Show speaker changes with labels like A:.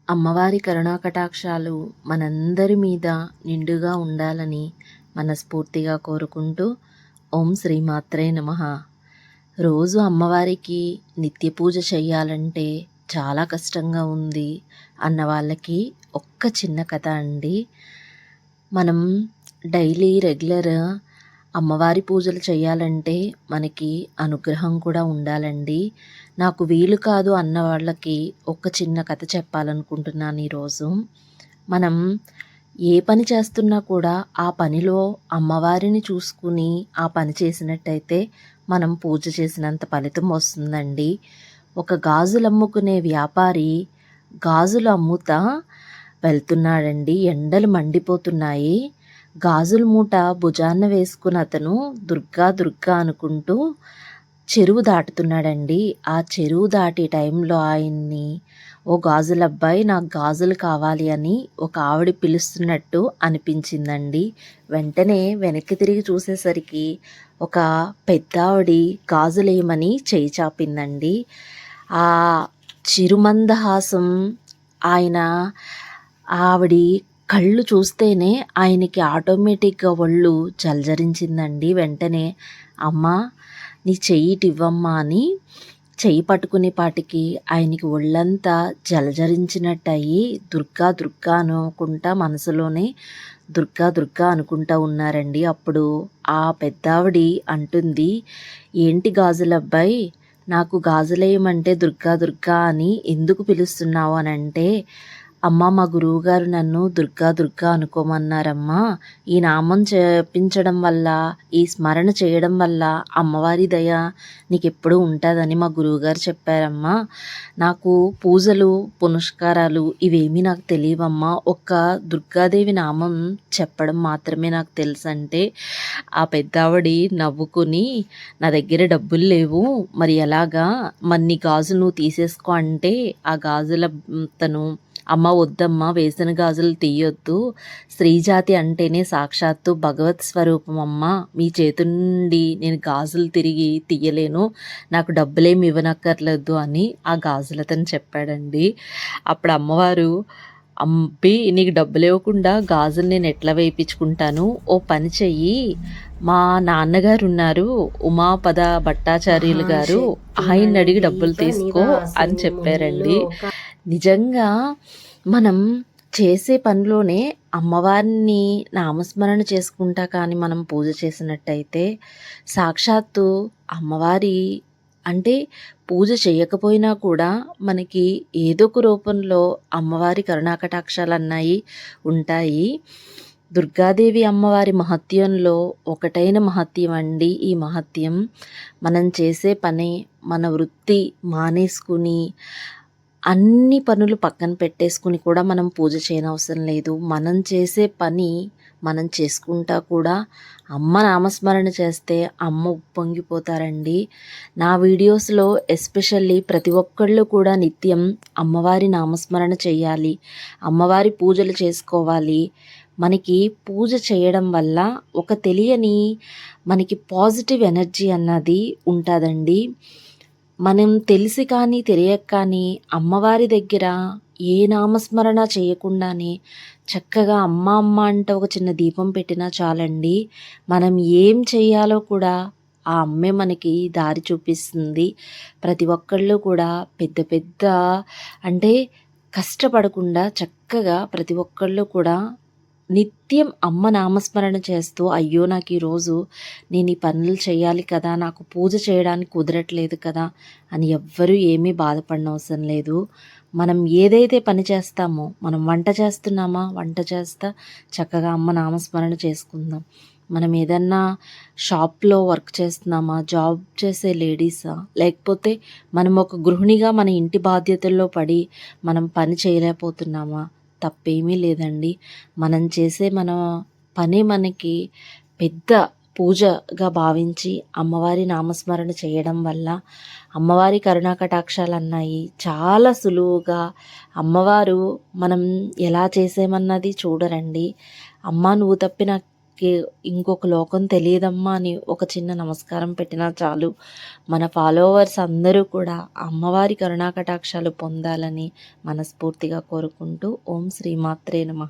A: అమ్మవారి కరుణాకటాక్షాలు మనందరి మీద నిండుగా ఉండాలని మనస్ఫూర్తిగా కోరుకుంటూ ఓం శ్రీమాత్రే నమః. రోజు అమ్మవారికి నిత్య పూజ చేయాలంటే చాలా కష్టంగా ఉంది అన్న వాళ్ళకి ఒక్క చిన్న కథ అండి. మనం డైలీ రెగ్యులర్ అమ్మవారి పూజలు చేయాలంటే మనకి అనుగ్రహం కూడా ఉండాలండి. నాకు వీలు కాదు అన్న వాళ్ళకి ఒక చిన్న కథ చెప్పాలనుకుంటున్నాను ఈరోజు. మనం ఏ పని చేస్తున్నా కూడా ఆ పనిలో అమ్మవారిని చూసుకుని ఆ పని చేసినట్టయితే మనం పూజ చేసినంత ఫలితం వస్తుందండి. ఒక గాజులు అమ్ముకునే వ్యాపారి గాజులు అమ్ముతా వెళ్తున్నాడండి. ఎండలు మండిపోతున్నాయి. గాజుల మూట భుజాన వేసుకుని అతను దుర్గా దుర్గా అనుకుంటూ చెరువు దాటుతున్నాడండి. ఆ చెరువు దాటే టైంలో ఆయన్ని ఓ గాజుల అబ్బాయి నాకు గాజులు కావాలి అని ఒక ఆవిడ పిలుస్తున్నట్టు అనిపించిందండి. వెంటనే వెనక్కి తిరిగి చూసేసరికి ఒక పెద్దావిడి గాజులేయమని చేయి చాపిందండి. ఆ చిరుమందహాసం ఆయన ఆవిడి కళ్ళు చూస్తేనే ఆయనకి ఆటోమేటిక్గా ఒళ్ళు జలజరించిందండి. వెంటనే అమ్మా నీ చెయ్యి ఇవ్వమ్మా అని చెయ్యి పట్టుకునే పాటికి ఆయనకి ఒళ్ళంతా జలజరించినట్టు అయ్యి దుర్గా దుర్గా అనుకుంటా మనసులోనే దుర్గా దుర్గా అనుకుంటా ఉన్నారండి. అప్పుడు ఆ పెద్దావిడి అంటుంది, ఏంటి గాజులబ్బాయి, నాకు గాజులేయమంటే దుర్గా దుర్గా అని ఎందుకు పిలుస్తున్నావు అని అంటే, అమ్మ మా గురువుగారు నన్ను దుర్గా దుర్గా అనుకోమన్నారమ్మా. ఈ నామం జపించడం వల్ల, ఈ స్మరణ చేయడం వల్ల అమ్మవారి దయ నీకెప్పుడూ ఉంటుందని మా గురువుగారు చెప్పారమ్మా. నాకు పూజలు పునస్కారాలు ఇవేమీ నాకు తెలియవమ్మా. ఒక్క దుర్గాదేవి నామం చెప్పడం మాత్రమే నాకు తెలుసు అంటే, ఆ పెద్దావిడి నవ్వుకుని నా దగ్గర డబ్బులు లేవు, మరి ఎలాగా, మరి నీ గాజులు నువ్వు తీసేసుకో అంటే, ఆ గాజుల తను అమ్మ వద్దమ్మ, వేసిన గాజులు తీయొద్దు, స్త్రీజాతి అంటేనే సాక్షాత్తు భగవత్ స్వరూపం అమ్మ, మీ చేతి నుండి నేను గాజులు తిరిగి తీయలేను, నాకు డబ్బులేమి ఇవ్వనక్కర్లేదు అని ఆ గాజులతను చెప్పాడండి. అప్పుడు అమ్మవారు, అబ్బి నీకు డబ్బులు ఇవ్వకుండా గాజులు నేను ఎట్లా వేయించుకుంటాను, ఓ పని చెయ్యి, మా నాన్నగారు ఉన్నారు ఉమాపద భట్టాచార్యులు గారు, ఆయన్ని అడిగి డబ్బులు తీసుకో అని చెప్పారండి. నిజంగా మనం చేసే పనిలోనే అమ్మవారిని నామస్మరణ చేసుకుంటా కానీ మనం పూజ చేసినట్టయితే సాక్షాత్తు అమ్మవారి అంటే పూజ చేయకపోయినా కూడా మనకి ఏదో ఒక రూపంలో అమ్మవారి కరుణాకటాక్షాలు అన్నాయి ఉంటాయి. దుర్గాదేవి అమ్మవారి మహత్యంలో ఒకటైన మహత్యం అండి ఈ మహత్యం. మనం చేసే పని, మన వృత్తి మానేసుకుని అన్ని పనులు పక్కన పెట్టేసుకుని కూడా మనం పూజ చేయనవసరం లేదు. మనం చేసే పని మనం చేసుకుంటా కూడా అమ్మ నామస్మరణ చేస్తే అమ్మ ఉప్పొంగిపోతారండి. నా వీడియోస్లో ఎస్పెషల్లీ ప్రతి ఒక్కళ్ళు కూడా నిత్యం అమ్మవారి నామస్మరణ చేయాలి, అమ్మవారి పూజలు చేసుకోవాలి. మనకి పూజ చేయడం వల్ల ఒక తెలియని మనకి పాజిటివ్ ఎనర్జీ అన్నది ఉంటుందండి. మనం తెలిసి కానీ తెలియక కానీ అమ్మవారి దగ్గర ఏ నామస్మరణ చేయకుండానే చక్కగా అమ్మ అమ్మ అంటే ఒక చిన్న దీపం పెట్టినా చాలండి. మనం ఏం చేయాలో కూడా ఆ అమ్మే మనకి దారి చూపిస్తుంది. ప్రతి ఒక్కళ్ళు కూడా పెద్ద పెద్ద అంటే కష్టపడకుండా చక్కగా ప్రతి ఒక్కళ్ళు కూడా నిత్యం అమ్మ నామస్మరణ చేస్తూ, అయ్యో నాకు ఈరోజు నేను ఈ పనులు చేయాలి కదా, నాకు పూజ చేయడానికి కుదరట్లేదు కదా అని ఎవ్వరూ ఏమీ బాధపడనవసరం లేదు. మనం ఏదైతే పని చేస్తామో, మనం వంట చేస్తున్నామా, వంట చేస్తా చక్కగా అమ్మ నామస్మరణ చేసుకుందాం. మనం ఏదన్నా షాప్లో వర్క్ చేస్తున్నామా, జాబ్ చేసే లేడీసా, లేకపోతే మనం ఒక గృహిణిగా మన ఇంటి బాధ్యతల్లో పడి మనం పని చేయలేకపోతున్నామా, తప్పేమీ లేదండి. మనం చేసే మన పని మనకి పెద్ద పూజగా భావించి అమ్మవారి నామస్మరణ చేయడం వల్ల అమ్మవారి కరుణాకటాక్షాలు అన్నాయి చాలా సులువుగా. అమ్మవారు మనం ఎలా చేసేమన్నది చూడరండి. అమ్మ నువ్వు తప్పి నాకు ఇంకొక లోకం తెలియదమ్మా అని ఒక చిన్న నమస్కారం పెట్టినా చాలు. మన ఫాలోవర్స్ అందరూ కూడా అమ్మవారి కరుణా కటాక్షాలు పొందాలని మనస్ఫూర్తిగా కోరుకుంటూ ఓం శ్రీమాత్రే నమః.